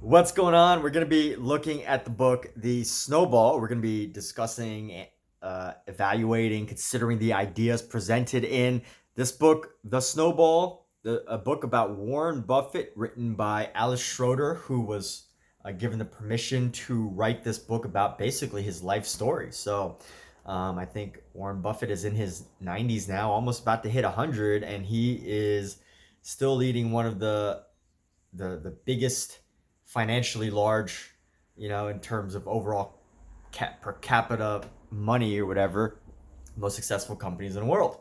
What's going on? We're going to be looking at the book, The Snowball. We're going to be discussing, evaluating, considering the ideas presented in this book, The Snowball, a book about Warren Buffett, written by Alice Schroeder, who was given the permission to write this book about basically his life story. I think Warren Buffett is in his 90s now, almost about to hit 100, and he is still leading one of the biggest financially large, in terms of overall per capita money or whatever, most successful companies in the world,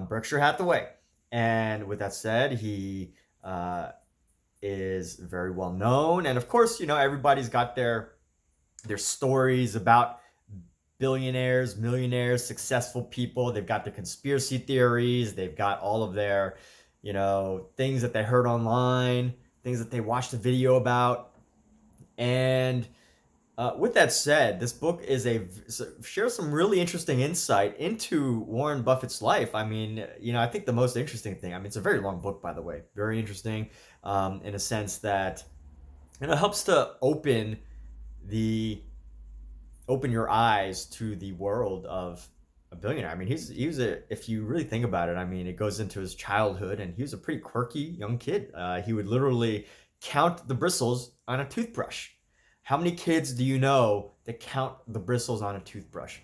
Berkshire Hathaway. And with that said, he is very well known, and of course, everybody's got their stories about billionaires, millionaires, successful people. They've got their conspiracy theories. They've got all of their, things that they heard online, things that they watched a video about. And with that said, this book shares some really interesting insight into Warren Buffett's life. I mean, I think the most interesting thing. I mean, it's a very long book, by the way, very interesting, in a sense that it helps to the open your eyes to the world of a billionaire. I mean, if you really think about it, I mean, it goes into his childhood, and he was a pretty quirky young kid. He would literally count the bristles on a toothbrush. How many kids do you know that count the bristles on a toothbrush?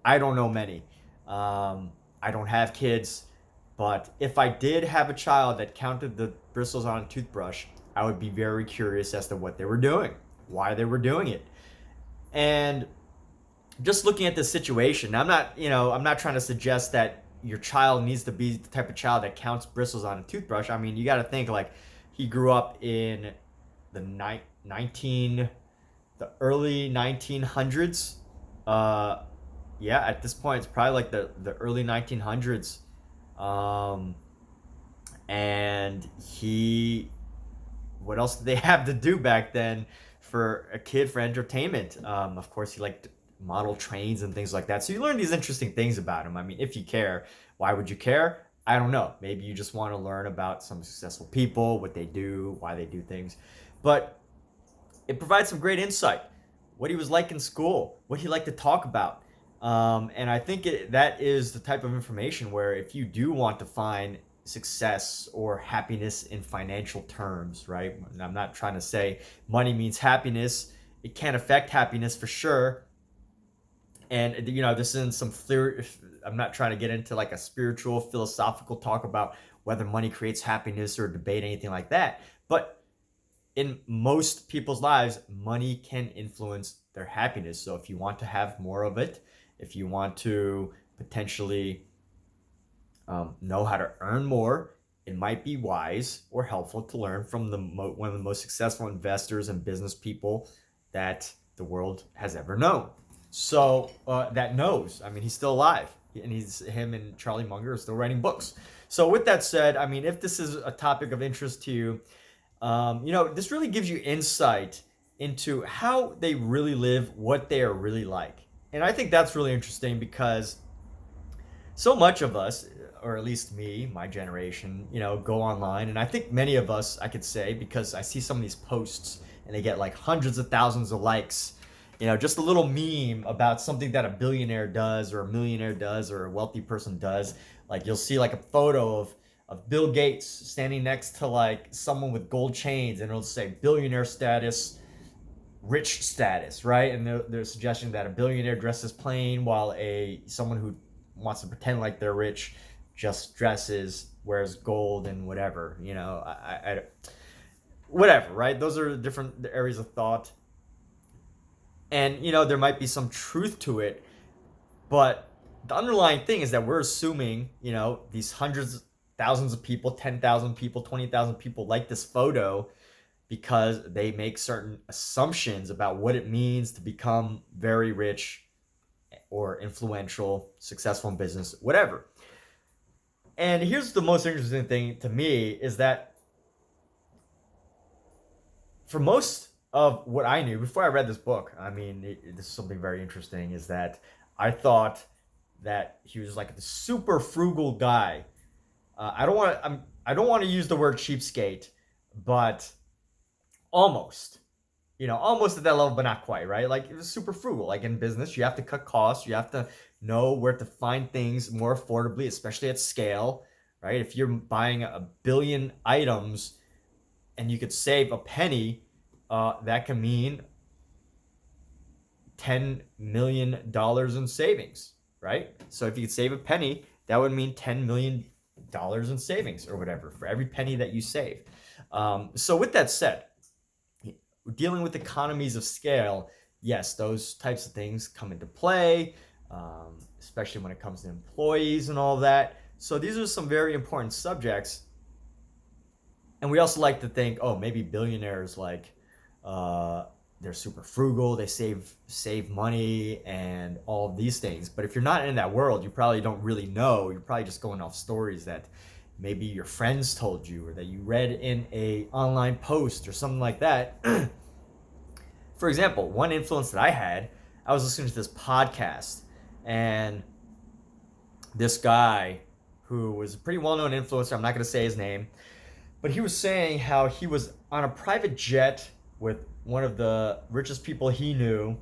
I don't know many. I don't have kids, but if I did have a child that counted the bristles on a toothbrush, I would be very curious as to what they were doing, why they were doing it. And just looking at this situation, I'm not trying to suggest that your child needs to be the type of child that counts bristles on a toothbrush. I mean, you got to think like he grew up in the 19 the early 1900s. Yeah, at this point it's probably like the early 1900s. Um and he What else did they have to do back then for a kid for entertainment? Of course, he liked model trains and things like that. So you learn these interesting things about him. I mean, if you care, why would you care? I don't know. Maybe you just want to learn about some successful people, what they do, why they do things. But it provides some great insight. What he was like in school, what he liked to talk about. And I think that is the type of information where if you do want to find success or happiness in financial terms, right? And I'm not trying to say money means happiness. It can affect happiness for sure. And this isn't some theory. I'm not trying to get into like a spiritual, philosophical talk about whether money creates happiness or debate anything like that. But in most people's lives, money can influence their happiness. So if you want to have more of it, if you want to potentially know how to earn more, it might be wise or helpful to learn from one of the most successful investors and business people that the world has ever known. That knows. I mean, he's still alive, and him and Charlie Munger are still writing books. So with that said, I mean, if this is a topic of interest to you, this really gives you insight into how they really live, what they are really like. And I think that's really interesting because so much of us, or at least me, my generation, go online. And I think many of us, I could say, because I see some of these posts and they get like hundreds of thousands of likes, just a little meme about something that a billionaire does or a millionaire does or a wealthy person does. Like you'll see like a photo of Bill Gates standing next to like someone with gold chains, and it'll say billionaire status, rich status, right? And they're suggesting that a billionaire dresses plain, while someone who wants to pretend like they're rich just dresses, wears gold and whatever. Whatever, right? Those are different areas of thought, and there might be some truth to it, but the underlying thing is that we're assuming, these hundreds, thousands of people, 10,000 people, 20,000 people like this photo because they make certain assumptions about what it means to become very rich or influential, successful in business, whatever. And here's the most interesting thing to me is that for most of what I knew before I read this book, I mean, this is something very interesting, is that I thought that he was like the super frugal guy. I don't want to use the word cheapskate, but almost, almost at that level, but not quite, right? Like it was super frugal. Like in business, you have to cut costs, you have to know where to find things more affordably, especially at scale, right? If you're buying a billion items and you could save a penny, that can mean $10 million in savings, right? So if you could save a penny, that would mean $10 million in savings or whatever for every penny that you save. So with that said, dealing with economies of scale, yes, those types of things come into play, especially when it comes to employees and all that. So these are some very important subjects. And we also like to think, oh, maybe billionaires like uh, they're super frugal, they save money and all of these things. But if you're not in that world, you probably don't really know. You're probably just going off stories that maybe your friends told you or that you read in a online post or something like that. For example, one influence that I had, I was listening to this podcast, and this guy who was a pretty well-known influencer, I'm not going to say his name, but he was saying how he was on a private jet with one of the richest people he knew,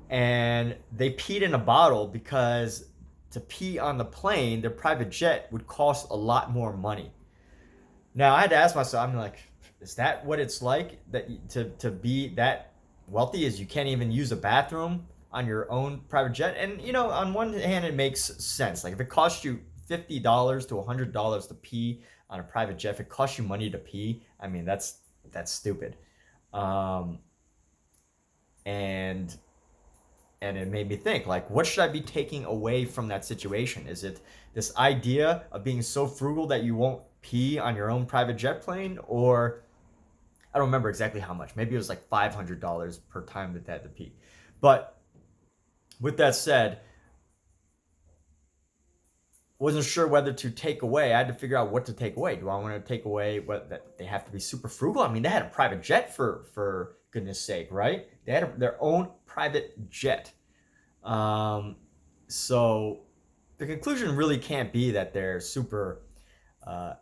and they peed in a bottle because to pee on the plane, their private jet would cost a lot more money. Now I had to ask myself, I'm like, is that what it's like that to be that wealthy? Is you can't even use a bathroom on your own private jet? And on one hand, it makes sense. Like if it costs you $50 to $100 to pee on a private jet, if it costs you money to pee, I mean that's stupid. Um, and and it made me think, like, what should I be taking away from that situation? Is it this idea of being so frugal that you won't pee on your own private jet plane? Or I don't remember exactly how much. Maybe it was like $500 per time that they had to pee. But with that said, wasn't sure whether to take away. I had to figure out what to take away. Do I want to take away what that they have to be super frugal? I mean, they had a private jet for goodness sake, right? They had their own private jet. Um, so the conclusion really can't be that they're super uh,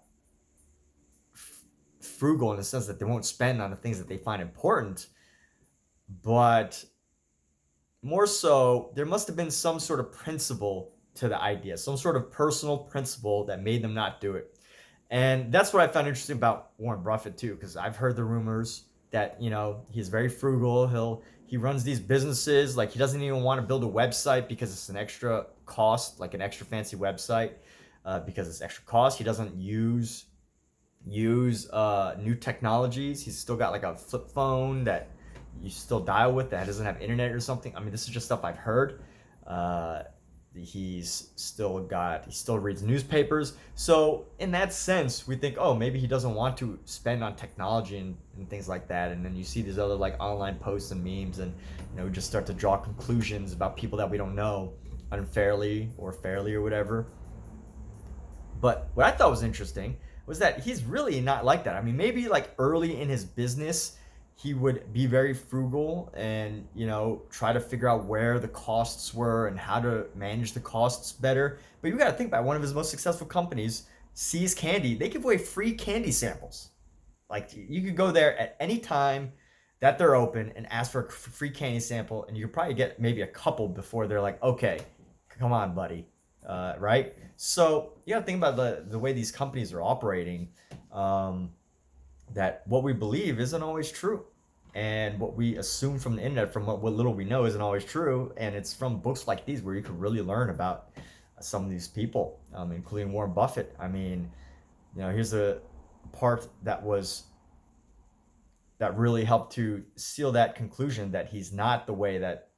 frugal in the sense that they won't spend on the things that they find important, but more so, there must have been some sort of principle to the idea, some sort of personal principle that made them not do it. And that's what I found interesting about Warren Buffett too, because I've heard the rumors that he's very frugal. He runs these businesses like he doesn't even want to build a website because it's an extra cost, like an extra fancy website, because it's extra cost. He doesn't use new technologies. He's still got like a flip phone that you still dial with that doesn't have internet or something. I mean, this is just stuff I've heard. Uh, he still reads newspapers. So in that sense, we think, oh, maybe he doesn't want to spend on technology and things like that. And then you see these other like online posts and memes, and we just start to draw conclusions about people that we don't know unfairly or fairly or whatever. But what I thought was interesting was that he's really not like that. I mean, maybe like early in his business, he would be very frugal and, try to figure out where the costs were and how to manage the costs better. But you got to think about one of his most successful companies, C's Candy. They give away free candy samples. Like you could go there at any time that they're open and ask for a free candy sample, and you could probably get maybe a couple before they're like, okay, come on, buddy. Right? So you got to think about the way these companies are operating, that what we believe isn't always true. And what we assume from the internet, from what little we know, isn't always true. And it's from books like these where you can really learn about some of these people, including Warren Buffett. I mean, here's a part that really helped to seal that conclusion that he's not the way that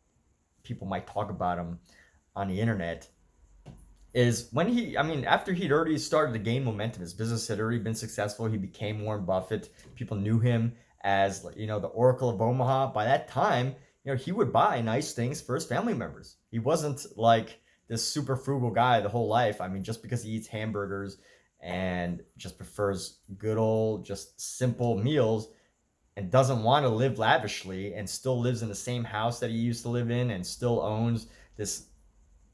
people might talk about him on the internet. Is when after he'd already started to gain momentum, his business had already been successful. He became Warren Buffett. People knew him as, the Oracle of Omaha. By that time, he would buy nice things for his family members. He wasn't like this super frugal guy the whole life. I mean, just because he eats hamburgers and just prefers good old, just simple meals and doesn't want to live lavishly and still lives in the same house that he used to live in and still owns this,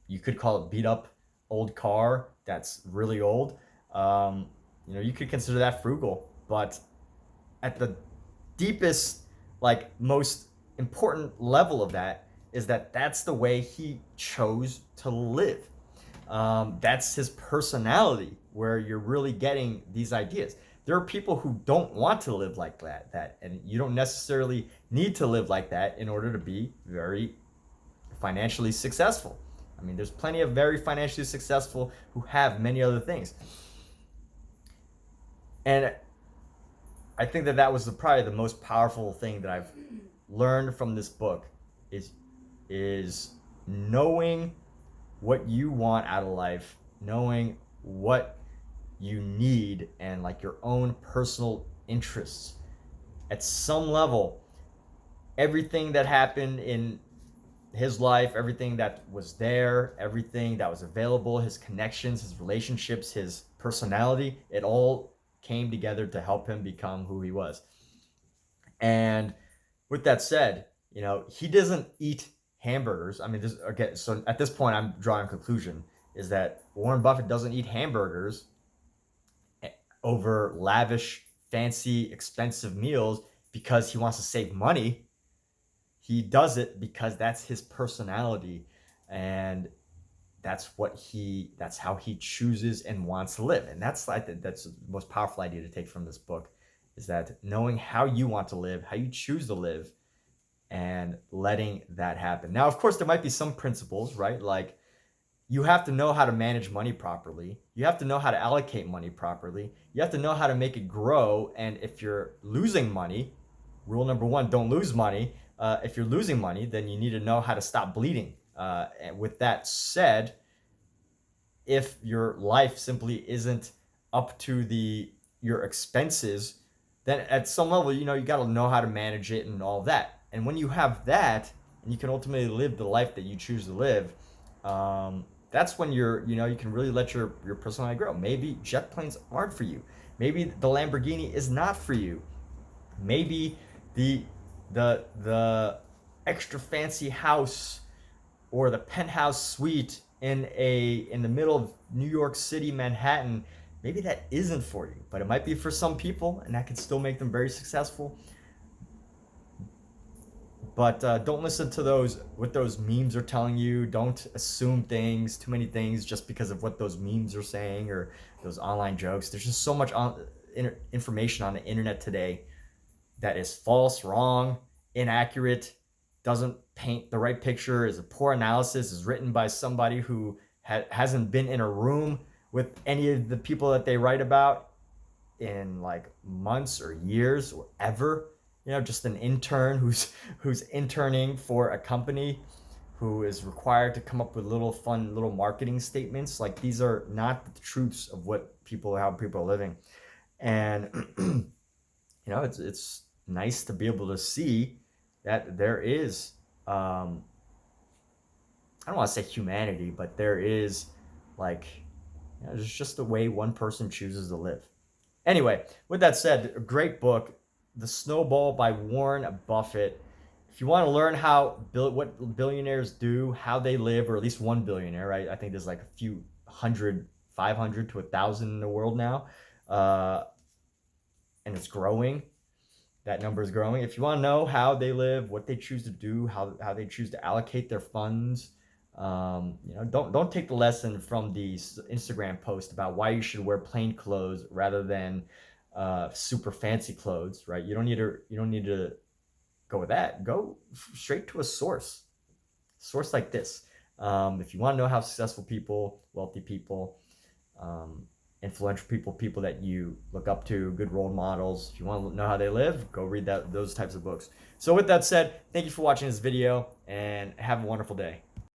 you could call it beat up old car that's really old. You could consider that frugal, but at the deepest like most important level of that is that that's the way he chose to live. That's his personality, where you're really getting these ideas. There are people who don't want to live like and you don't necessarily need to live like that in order to be very financially successful. I mean, there's plenty of very financially successful who have many other things. And I think that was probably the most powerful thing that I've learned from this book is knowing what you want out of life, knowing what you need, and like your own personal interests. At some level, everything that happened in his life, everything that was there, everything that was available, his connections, his relationships, his personality, it all came together to help him become who he was. And with that said, he doesn't eat hamburgers. I mean, so at this point, I'm drawing a conclusion is that Warren Buffett doesn't eat hamburgers over lavish, fancy, expensive meals because he wants to save money. He does it because that's his personality, and that's how he chooses and wants to live. And that's the most powerful idea to take from this book, is that knowing how you want to live, how you choose to live, and letting that happen. Now, of course, there might be some principles, right? Like, you have to know how to manage money properly. You have to know how to allocate money properly. You have to know how to make it grow. And if you're losing money, rule number one, don't lose money. If you're losing money, then you need to know how to stop bleeding. And with that said, if your life simply isn't up to your expenses, then at some level, you got to know how to manage it and all that. And when you have that, and you can ultimately live the life that you choose to live, that's when you can really let your personality grow. Maybe jet planes aren't for you. Maybe the Lamborghini is not for you. Maybe the extra fancy house or the penthouse suite in the middle of New York City, Manhattan, maybe that isn't for you, but it might be for some people, and that can still make them very successful. But don't listen to what those memes are telling you. Don't assume too many things just because of what those memes are saying or those online jokes. There's just so much information on the internet today that is false, wrong, inaccurate, doesn't paint the right picture, is a poor analysis, is written by somebody who hasn't been in a room with any of the people that they write about in like months or years or ever. Just an intern who's interning for a company who is required to come up with fun little marketing statements. Like, these are not the truths of how people are living. And it's nice to be able to see that there is I don't want to say humanity, but there is it's just the way one person chooses to live. Anyway, with that said, a great book, The Snowball by Warren Buffett. If you want to learn what billionaires do, how they live, or at least one billionaire, right? I think there's like a few hundred, 500 to 1,000 in the world now, and it's growing. That number is growing. If you want to know how they live, what they choose to do, how they choose to allocate their funds, don't take the lesson from the Instagram post about why you should wear plain clothes rather than super fancy clothes, right? You don't need to go with that. Go straight to a source like this. If you want to know how successful people, wealthy people, influential people that you look up to, good role models, if you want to know how they live, go read those types of books. So with that said, thank you for watching this video, and have a wonderful day.